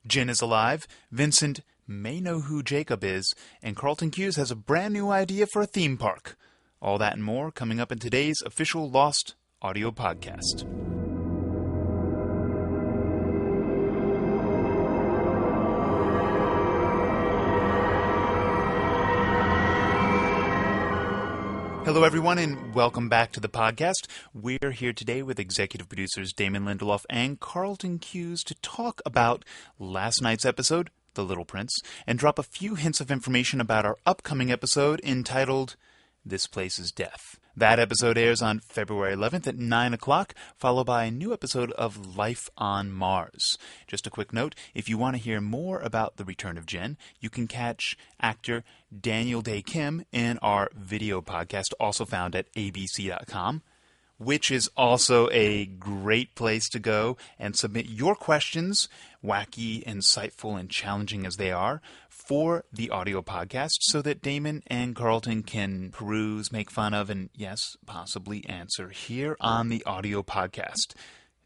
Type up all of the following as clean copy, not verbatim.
Jin is alive, Vincent may know who Jacob is, and Carlton Cuse has a brand new idea for a theme park. All that and more coming up in today's official Lost audio podcast. Hello, everyone, and welcome back to the podcast. We're here today with executive producers Damon Lindelof and Carlton Cuse to talk about last night's episode, The Little Prince, and drop a few hints of information about our upcoming episode entitled This Place is Death. That episode airs on February 11th at 9 o'clock, followed by a new episode of Life on Mars. Just a quick note, if you want to hear more about the return of Jin, you can catch actor Daniel Dae Kim in our video podcast, also found at abc.com, which is also a great place to go and submit your questions, wacky, insightful, and challenging as they are, for the audio podcast so that Damon and Carlton can peruse, make fun of, and yes, possibly answer here on the audio podcast.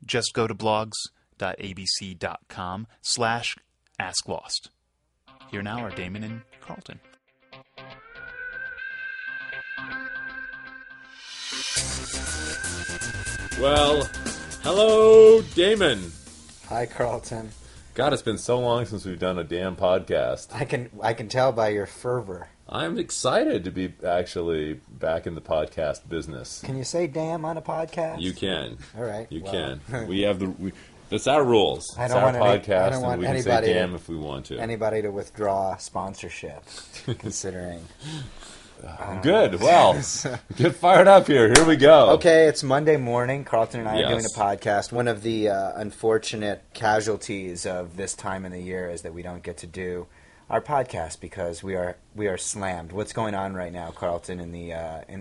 Just go to blogs.abc.com/asklost. Here now are Damon and Carlton. Well, hello, Damon. Hi, Carlton. God, it's been so long since we've done a damn podcast. I can tell by your fervor. I'm excited to be actually back in the podcast business. Can you say damn on a podcast? You can. All right. You can. We have that's our rules. I It's don't our want podcast, and we can say damn if we want to. Anybody to withdraw sponsorship, considering. Good. Well, get fired up here. Here we go. Okay, it's Monday morning. Carlton and I are doing Yes. a podcast. One of the unfortunate casualties of this time in the year is that we don't get to do our podcast because we are slammed. What's going on right now, Carlton, in the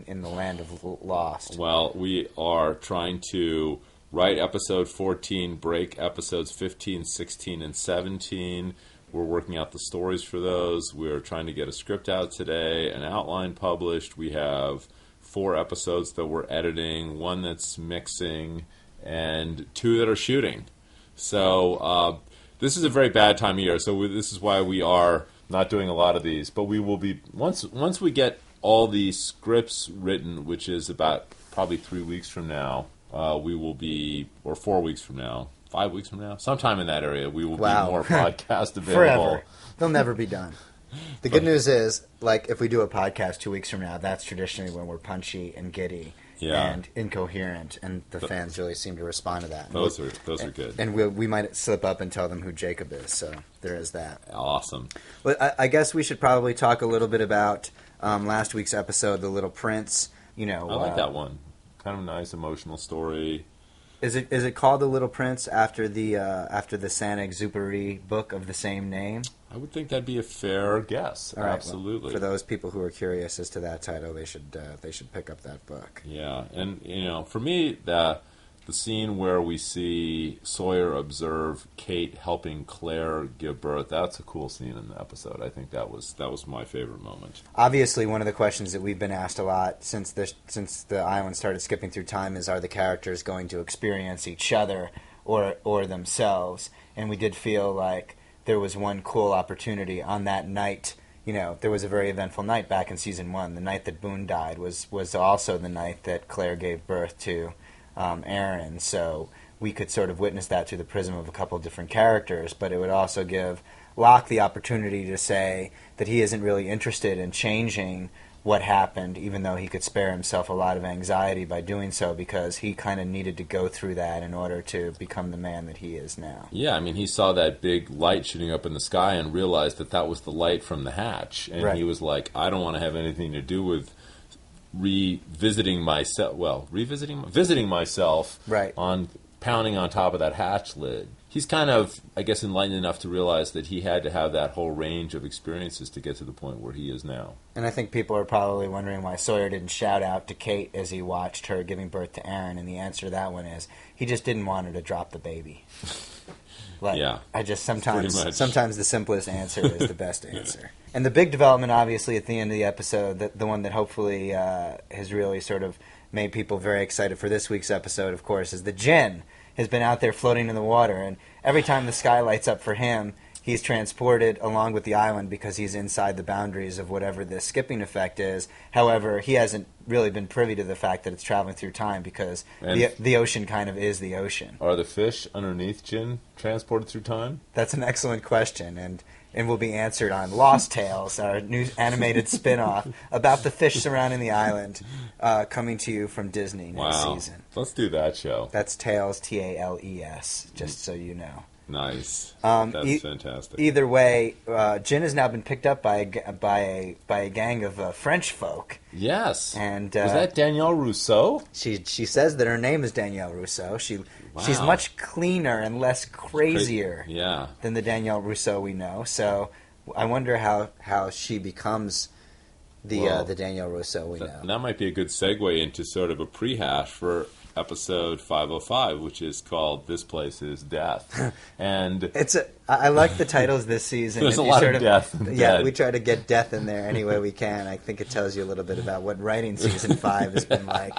in the land of Lost? Well, we are trying to write episode 14, break episodes 15, 16, and 17. We're working out the stories for those. We're trying to get a script out today, an outline published. We have 4 episodes that we're editing, 1 that's mixing, and 2 that are shooting. So this is a very bad time of year. So this is why we are not doing a lot of these. But we will be, once we get all the scripts written, which is about probably 3 weeks from now, we will be, or 4 weeks from now, 5 weeks from now, sometime in that area, we will be more podcast available. Forever. They'll never be done. The good news is, like, if we do a podcast 2 weeks from now, that's traditionally when we're punchy and giddy and incoherent, and the fans really seem to respond to that. Those are good. And we might slip up and tell them who Jacob is, so there is that. Awesome. But I guess we should probably talk a little bit about last week's episode, The Little Prince. You know, I like that one. Kind of a nice, emotional story. Is it called The Little Prince after the Saint-Exupéry book of the same name? I would think that'd be a fair guess. All right, Absolutely. well, for those people who are curious as to that title, they should pick up that book. Yeah, and for me, the scene where we see Sawyer observe Kate helping Claire give birth, that's a cool scene in the episode. I think that was my favorite moment. Obviously, one of the questions that we've been asked a lot since the island started skipping through time is, are the characters going to experience each other or themselves? And we did feel like there was one cool opportunity on that night. You know, there was a very eventful night back in season 1. The night that Boone died was also the night that Claire gave birth to Aaron, so we could sort of witness that through the prism of a couple of different characters, but it would also give Locke the opportunity to say that he isn't really interested in changing what happened, even though he could spare himself a lot of anxiety by doing so, because he kind of needed to go through that in order to become the man that he is now. Yeah, I mean, he saw that big light shooting up in the sky and realized that was the light from the hatch, and he was like, I don't want to have anything to do with visiting myself on pounding on top of that hatch lid. He's kind of, I guess, enlightened enough to realize that he had to have that whole range of experiences to get to the point where he is now. And I think people are probably wondering why Sawyer didn't shout out to Kate as he watched her giving birth to Aaron, and the answer to that one is he just didn't want her to drop the baby. I just sometimes the simplest answer is the best answer. And the big development, obviously, at the end of the episode, the one that hopefully has really sort of made people very excited for this week's episode, of course, is that Jin has been out there floating in the water, and every time the sky lights up for him, he's transported along with the island because he's inside the boundaries of whatever this skipping effect is. However, he hasn't really been privy to the fact that it's traveling through time because the ocean kind of is the ocean. Are the fish underneath Jin transported through time? That's an excellent question, and will be answered on Lost Tales, our new animated spin-off about the fish surrounding the island, coming to you from Disney next season. Let's do that show. That's Tales, Tales, just so you know. Nice. That's fantastic. Either way, Jin has now been picked up by a gang of French folk. Yes. And was that Danielle Rousseau? She says that her name is Danielle Rousseau. She's much cleaner and less crazier than the Danielle Rousseau we know. So I wonder how she becomes the Danielle Rousseau we know. That might be a good segue into sort of a prehash for episode 505, which is called "This Place Is Death," and I like the titles this season. There's a lot of death. Yeah, we try to get death in there any way we can. I think it tells you a little bit about what writing season 5 has been like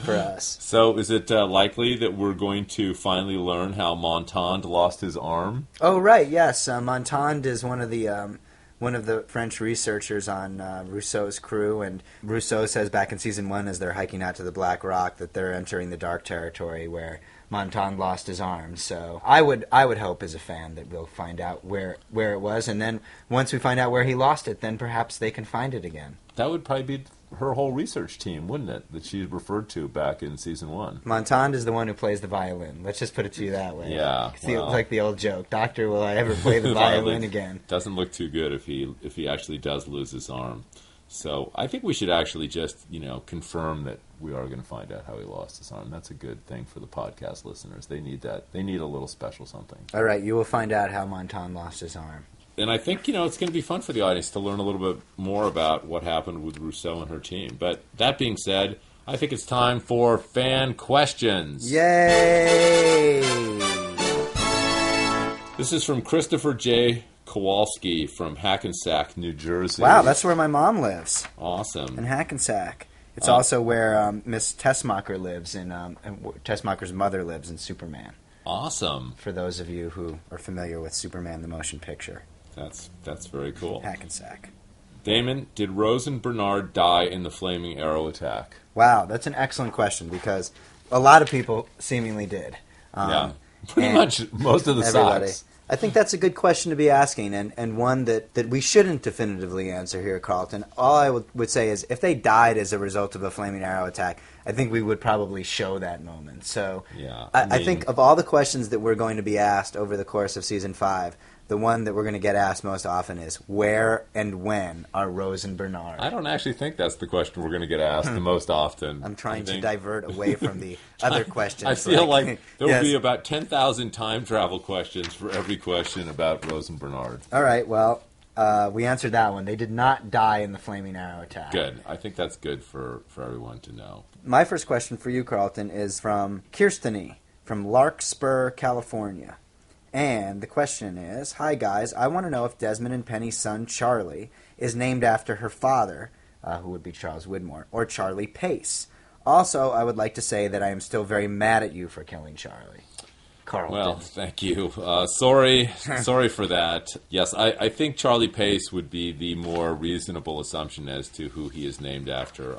for us. So, is it likely that we're going to finally learn how Montand lost his arm? Oh, right. Yes, Montand is one of the French researchers on Rousseau's crew, and Rousseau says back in season 1 as they're hiking out to the Black Rock that they're entering the dark territory where Montand lost his arm. So I would hope as a fan that we'll find out where it was, and then once we find out where he lost it, then perhaps they can find it again. That would probably be her whole research team, wouldn't it, that she referred to back in season 1? Montand is the one who plays the violin. Let's just put it to you that way. Yeah. Like the old joke, Doctor, will I ever play the violin again? Doesn't look too good if he actually does lose his arm. So I think we should actually just, confirm that we are going to find out how he lost his arm. That's a good thing for the podcast listeners. They need that. They need a little special something. All right, you will find out how Montand lost his arm. And I think, it's going to be fun for the audience to learn a little bit more about what happened with Rousseau and her team. But that being said, I think it's time for fan questions. Yay! This is from Christopher J. Kowalski from Hackensack, New Jersey. Wow, that's where my mom lives. Awesome. In Hackensack. It's also where Miss Tessmacher lives, Tessmacher's mother lives in Superman. Awesome. For those of you who are familiar with Superman the motion picture. That's very cool. Hackensack. Damon, did Rose and Bernard die in the flaming arrow attack? Wow, that's an excellent question because a lot of people seemingly did. Pretty much most of the socks. I think that's a good question to be asking, and one that we shouldn't definitively answer here, Carlton. All I would say is if they died as a result of a flaming arrow attack, I think we would probably show that moment. So I think of all the questions that we're going to be asked over the course of Season 5, the one that we're going to get asked most often is, where and when are Rose and Bernard? I don't actually think that's the question we're going to get asked the most often. I'm trying to divert away from the other questions. I feel like there will be about 10,000 time travel questions for every question about Rose and Bernard. All right, well, we answered that one. They did not die in the flaming arrow attack. Good. I think that's good for everyone to know. My first question for you, Carlton, is from Kirsteny from Larkspur, California. And the question is, hi guys, I want to know if Desmond and Penny's son Charlie is named after her father, who would be Charles Widmore, or Charlie Pace. Also, I would like to say that I am still very mad at you for killing Charlie. Carlton. Well, thank you. Sorry for that. Yes, I think Charlie Pace would be the more reasonable assumption as to who he is named after.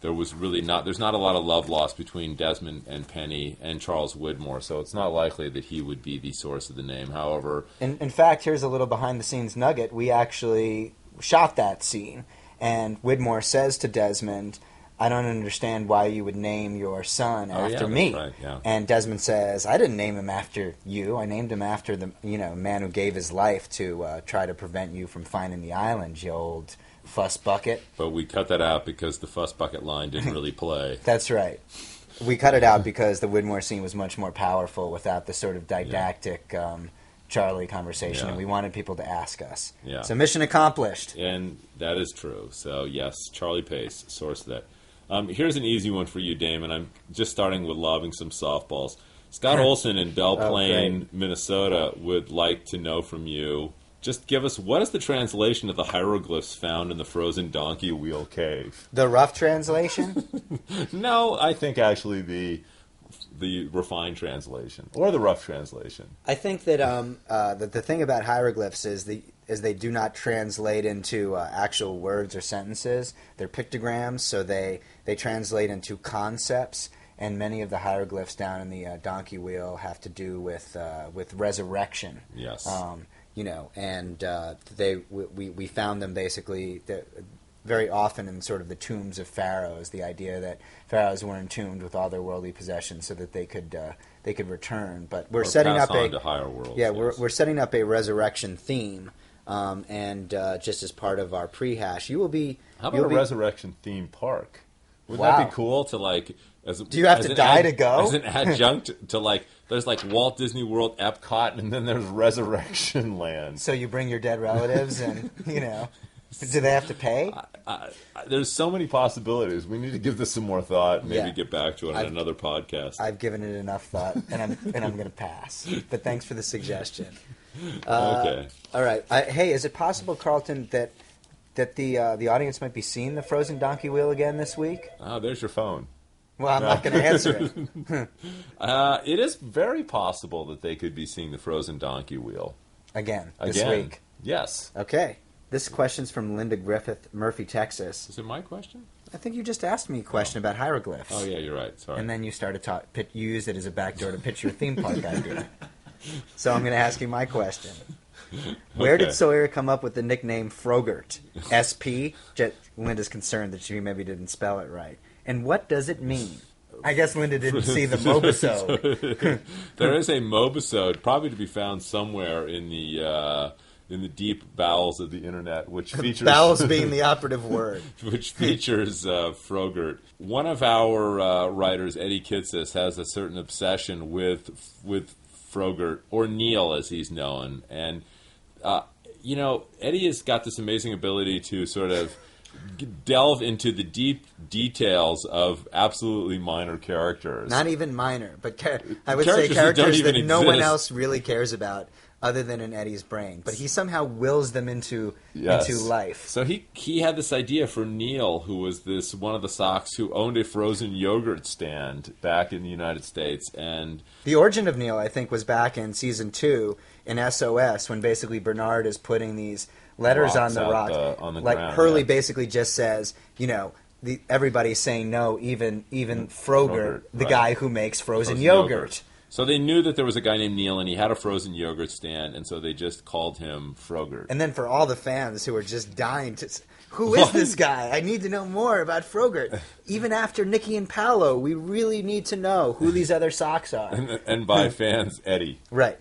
There's not a lot of love lost between Desmond and Penny and Charles Widmore, so it's not likely that he would be the source of the name. However, in fact, here's a little behind-the-scenes nugget. We actually shot that scene, and Widmore says to Desmond, I don't understand why you would name your son after me. Right, yeah. And Desmond says, I didn't name him after you. I named him after the man who gave his life to try to prevent you from finding the island, you old fuss bucket. But we cut that out because the fuss bucket line didn't really play. That's right. We cut it out because the Widmore scene was much more powerful without the sort of didactic Charlie conversation, and we wanted people to ask us. Yeah. So mission accomplished. And that is true. So yes, Charlie Pace, source of that. Here's an easy one for you, Damon. I'm just starting with lobbing some softballs. Scott Olson in Belle Plaine, Minnesota would like to know from you. Just give us, what is the translation of the hieroglyphs found in the frozen donkey wheel cave? The rough translation? No, I think actually the refined translation or the rough translation. I think that the thing about hieroglyphs is they do not translate into actual words or sentences. They're pictograms, so they translate into concepts. And many of the hieroglyphs down in the donkey wheel have to do with resurrection. Yes. We found them basically very often in sort of the tombs of pharaohs. The idea that pharaohs were entombed with all their worldly possessions so that they could return. But we're setting up to higher worlds. Yeah, yes. we're setting up a resurrection theme, and just as part of our prehash, you will be. How about a resurrection theme park? Wouldn't Wow. that be cool to like? Do you have to die to go? As an adjunct to like, there's like Walt Disney World, Epcot, and then there's Resurrection Land. So you bring your dead relatives, and do they have to pay? There's so many possibilities. We need to give this some more thought. And maybe Yeah. get back to it on another podcast. I've given it enough thought, and I'm going to pass. But thanks for the suggestion. Okay. All right. Hey, is it possible, Carlton, that the audience might be seeing the Frozen Donkey Wheel again this week? Oh, there's your phone. Well, I'm not going to answer it. It is very possible that they could be seeing the Frozen Donkey Wheel Again, this again. week. Yes. Okay. This question's from Linda Griffith, Murphy, Texas. Is it my question? I think you just asked me a question about hieroglyphs. Oh yeah, you're right. Sorry. And then you started you used it as a backdoor to pitch your theme park idea. So I'm going to ask you my question. Where did Sawyer come up with the nickname Frogurt? SP? Linda's concerned that she maybe didn't spell it right. And what does it mean? I guess Linda didn't see the Mobisode. There is a Mobisode, probably to be found somewhere in the deep bowels of the internet, which features Bowels being the operative word. which features Frogurt. One of our writers, Eddie Kitsis, has a certain obsession with Frogurt, or Neil as he's known, and Eddie has got this amazing ability to sort of delve into the deep details of absolutely minor characters. Not even minor, but I would Characters say that don't characters even that no one exist. else really cares about other than in Eddie's brain. But he somehow wills them into life. So he had this idea for Neil, who was one of the Sox who owned a frozen yogurt stand back in the United States, and The origin of Neil, I think, was back in season 2 in SOS, when basically Bernard is putting these letters on Rocks the out rock. on the like ground, Hurley yeah. basically just says, everybody's saying no, even Frogurt, the right. guy who makes frozen yogurt. So they knew that there was a guy named Neil, and he had a frozen yogurt stand, and so they just called him Frogurt. And then for all the fans who are just dying to... Who is this guy? I need to know more about Frogurt. Even after Nikki and Paolo, we really need to know who these other socks are. And by fans, Eddie. Right.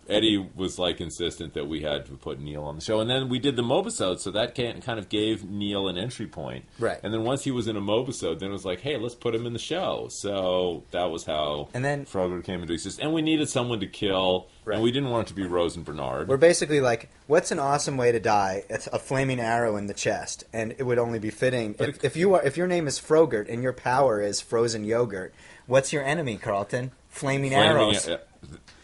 Eddie was like insistent that we had to put Neil on the show, and then we did the Mobisode, so that kind of gave Neil an entry point. Right. And then once he was in a Mobisode, then it was like, hey, let's put him in the show. So that was how Frogurt came into existence, and we needed someone to kill, Right. and we didn't want it to be Rose and Bernard. We're basically like, what's an awesome way to die? It's a flaming arrow in the chest, and it would only be fitting if your name is Frogurt and your power is frozen yogurt. What's your enemy, Carlton? Flaming arrows.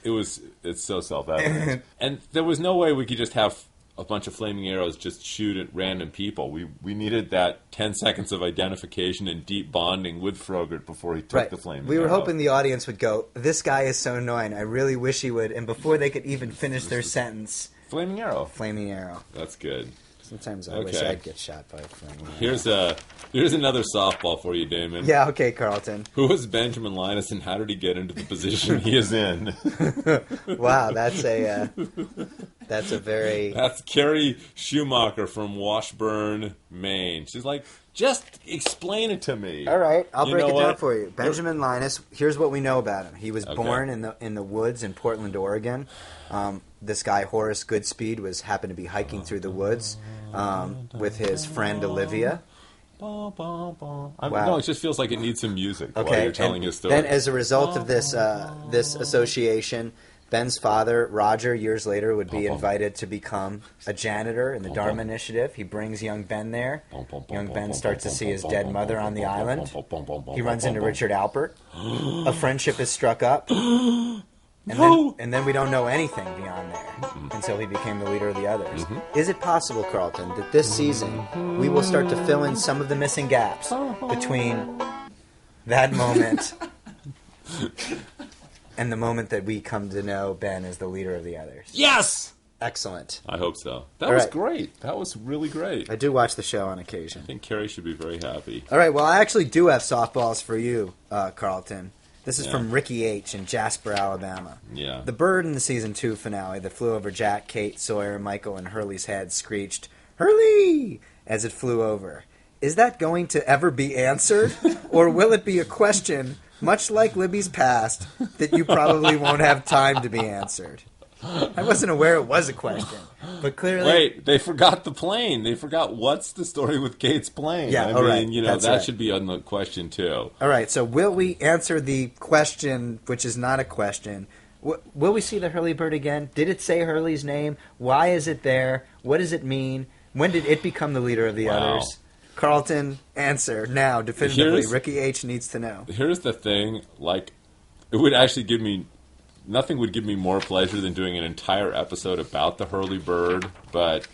It's so self-evident. And there was no way we could just have a bunch of flaming arrows just shoot at random people. We needed that 10 seconds of identification and deep bonding with Frogurt before he took the flaming arrow. We were hoping the audience would go, this guy is so annoying, I really wish he would, and before they could even finish their sentence, Flaming arrow. flaming arrow. That's good. Sometimes I wish Okay. I'd get shot by a flaming arrow. Here's another softball for you, Damon. Yeah, okay, Carlton. Who was Benjamin Linus, and how did he get into the position he is in? Wow, that's a very... That's Carrie Schumacher from Washburn, Maine. She's like, just explain it to me. All right, I'll You break know it down what? for you. Benjamin Linus, here's what we know about him. He was Okay. born in the woods in Portland, Oregon. This guy, Horace Goodspeed, happened to be hiking through the woods with his friend Olivia. No, Wow. it just feels like it needs some music while Okay, you're telling and his story. then as a result of this association, Ben's father, Roger, years later would be invited to become a janitor in the Dharma Initiative. He brings young Ben there. Young Ben starts to see his dead mother on the island. He runs into Richard Alpert. A friendship is struck up. And then we don't know anything beyond there until he became the leader of the others. Is it possible, Carlton, that this season we will start to fill in some of the missing gaps between that moment And the moment that we come to know Ben as the leader of the others. Yes! Excellent. I hope so. That All was right. great. That was really great. I do watch the show on occasion. I think Carrie should be very happy. All right, well, I actually do have softballs for you, Carlton. This is Yeah. from Ricky H. in Jasper, Alabama. Yeah. The bird in the season 2 finale that flew over Jack, Kate, Sawyer, Michael, and Hurley's head screeched, "Hurley!" as it flew over. Is that going to ever be answered? Or will it be a question, much like Libby's past, that you probably won't have time to be answered? I wasn't aware it was a question, but clearly... Wait, they forgot the plane. They forgot what's the story with Kate's plane. Yeah, I all mean, right. you know, That's that right. should be on the question, too. All right, so will we answer the question, which is not a question? Will we see the Hurley bird again? Did it say Hurley's name? Why is it there? What does it mean? When did it become the leader of the Wow. others? Carlton, answer now, definitively. Here's- Ricky H. needs to know. Here's the thing, like, it would actually give me... Nothing would give me more pleasure than doing an entire episode about the Hurley bird, but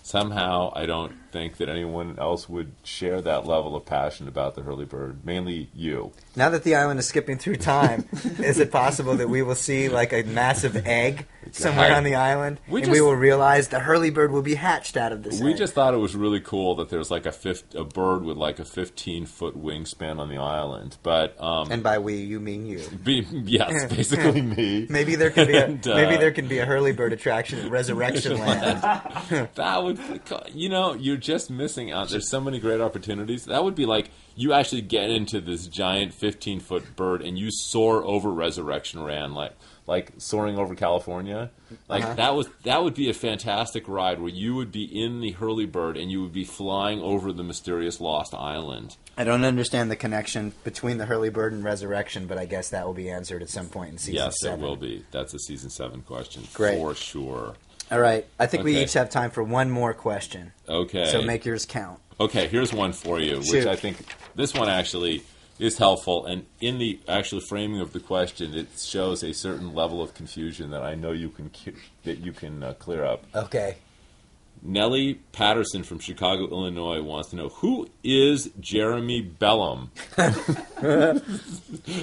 somehow I don't think that anyone else would share that level of passion about the Hurley bird, mainly you. Now that the island is skipping through time, is it possible that we will see like a massive egg somewhere Right. on the island, We and we just- will realize the Hurley bird will be hatched out of this We egg? just thought it was really cool that there's like a bird with like a 15-foot wingspan on the island, but And by we, you mean you. yes, basically me. Maybe there can be a And, maybe there can be a Hurley bird attraction at Resurrection Land. That would, you know, you're just missing out. There's so many great opportunities. That would be like you actually get into this giant 15-foot bird and you soar over Resurrection Land, like soaring over California. Like that would be a fantastic ride where you would be in the Hurley bird and you would be flying over the mysterious lost island. I don't understand the connection between the Hurley bird and Resurrection, but I guess that will be answered at some point in season Yes, 7. it will be. That's a season 7 question Great. for sure. All right, I think we Okay. each have time for one more question. Okay. So make yours count. Okay, here's one for you, Shoot. which I think this one actually is helpful. And in the actual framing of the question, it shows a certain level of confusion that I know you can clear up. Okay. Nellie Patterson from Chicago, Illinois, wants to know who is Jeremy Bellum.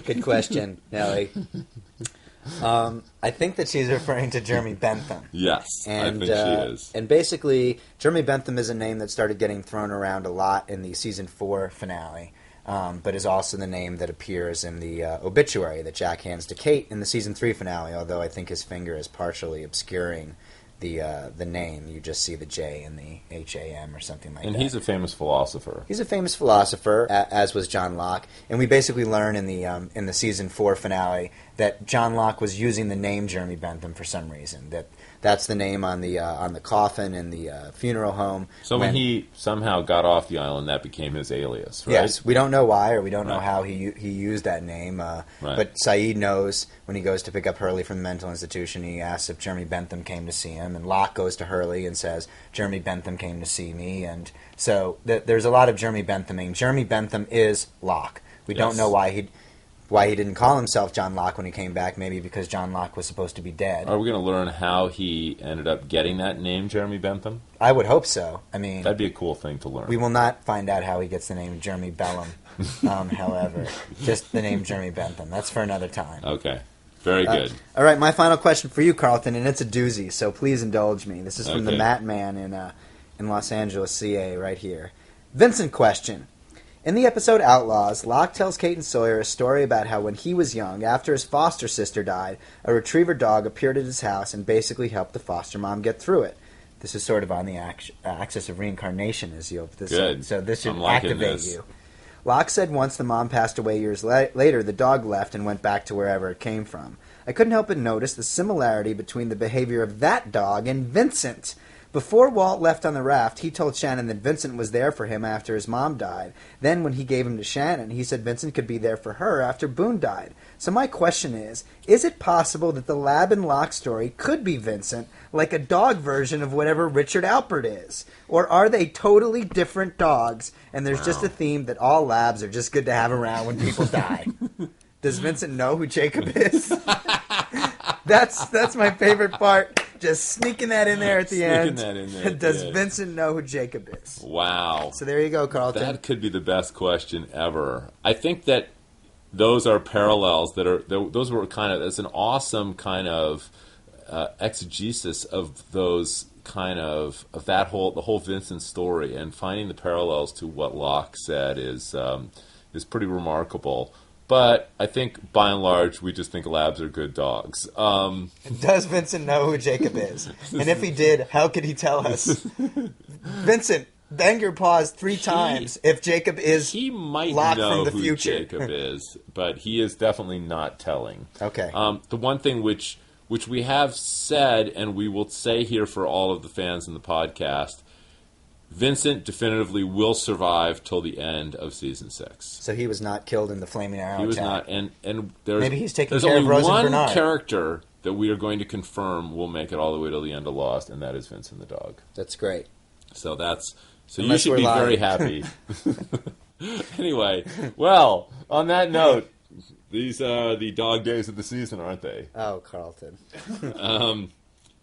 Good question, Nellie. I think that she's referring to Jeremy Bentham. Yes, And, I think she is. And basically, Jeremy Bentham is a name that started getting thrown around a lot in the season 4 finale, but is also the name that appears in the obituary that Jack hands to Kate in the season 3 finale. Although I think his finger is partially obscuring the name. You just see the J in the HAM or something like And that. he's a famous philosopher. He's a famous philosopher, as was John Locke, and we basically learn in the season 4 finale that John Locke was using the name Jeremy Bentham for some reason. That's the name on the coffin in the funeral home. So when he somehow got off the island, that became his alias, right? Yes, we don't know why, or we don't know Right. how he used that name. Right. But Saeed knows when he goes to pick up Hurley from the mental institution. He asks if Jeremy Bentham came to see him, and Locke goes to Hurley and says, "Jeremy Bentham came to see me." And so there's a lot of Jeremy Benthaming. Jeremy Bentham is Locke. We don't Yes. know why he didn't call himself John Locke when he came back. Maybe because John Locke was supposed to be dead. Are we going to learn how he ended up getting that name, Jeremy Bentham? I would hope so. I mean, That'd be a cool thing to learn. we will not find out how he gets the name Jeremy Bellum. However, just the name Jeremy Bentham. That's for another time. Okay. Very good. All right, my final question for you, Carlton, and it's a doozy, so please indulge me. This is from the Okay. Matt Man in Los Angeles, CA, right here. Vincent question. In the episode Outlaws, Locke tells Kate and Sawyer a story about how when he was young, after his foster sister died, a retriever dog appeared at his house and basically helped the foster mom get through it. This is sort of on the axis of reincarnation, as you'll Good. So this should I'm liking activate this. you. Locke said once the mom passed away years later, the dog left and went back to wherever it came from. I couldn't help but notice the similarity between the behavior of that dog and Vincent. Before Walt left on the raft, he told Shannon that Vincent was there for him after his mom died. Then when he gave him to Shannon, he said Vincent could be there for her after Boone died. So my question is it possible that the Lab and Locke story could be Vincent, like a dog version of whatever Richard Alpert is? Or are they totally different dogs, and there's just a theme that all labs are just good to have around when people die? Does Vincent know who Jacob is? That's my favorite part. Just sneaking that in there at the Sneaking end. that in there at the Does end. Vincent know who Jacob is? Wow. So there you go, Carlton. That could be the best question ever. I think that those are parallels those were kind of, it's an awesome kind of exegesis of those kind of the whole Vincent story, and finding the parallels to what Locke said is pretty remarkable. But I think, by and large, we just think labs are good dogs. Does Vincent know who Jacob is? And if he did, how could he tell us? Vincent, bang your paws 3 times if Jacob is he might Locke know from the who future. Jacob is, but he is definitely not telling. Okay. The one thing which we have said, and we will say here for all of the fans in the podcast, Vincent definitively will survive till the end of season 6. So he was not killed in the flaming arrow He was attack. not, and there's Maybe he's taking there's care only of Rose and one Bernard. character that we are going to confirm will make it all the way to the end of Lost, and that is Vincent the dog. That's great. So you Unless should we're be lying. very happy. Anyway, well, on that note, these are the dog days of the season, aren't they? Oh, Carlton.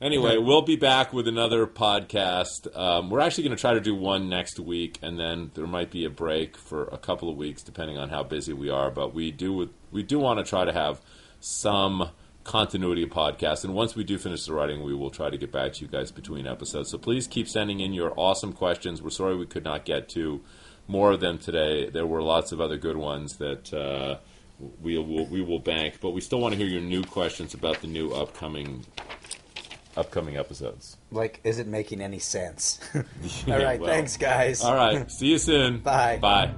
Anyway, we'll be back with another podcast. We're actually going to try to do one next week, and then there might be a break for a couple of weeks, depending on how busy we are. But we do want to try to have some continuity of podcasts. And once we do finish the writing, we will try to get back to you guys between episodes. So please keep sending in your awesome questions. We're sorry we could not get to more of them today. There were lots of other good ones that we will bank, but we still want to hear your new questions about the new upcoming episodes. Like, is it making any sense? All Yeah, right, well. thanks, guys. All right, see you soon. Bye. Bye.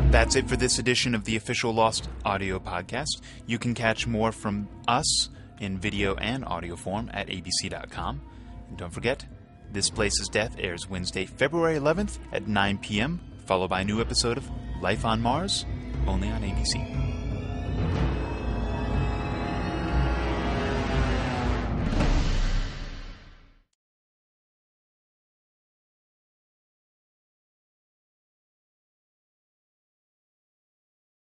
That's it for this edition of the Official Lost audio podcast. You can catch more from us in video and audio form at abc.com. And don't forget, This Place's Death airs Wednesday, February 11th at 9 p.m., followed by a new episode of Life on Mars, only on ABC.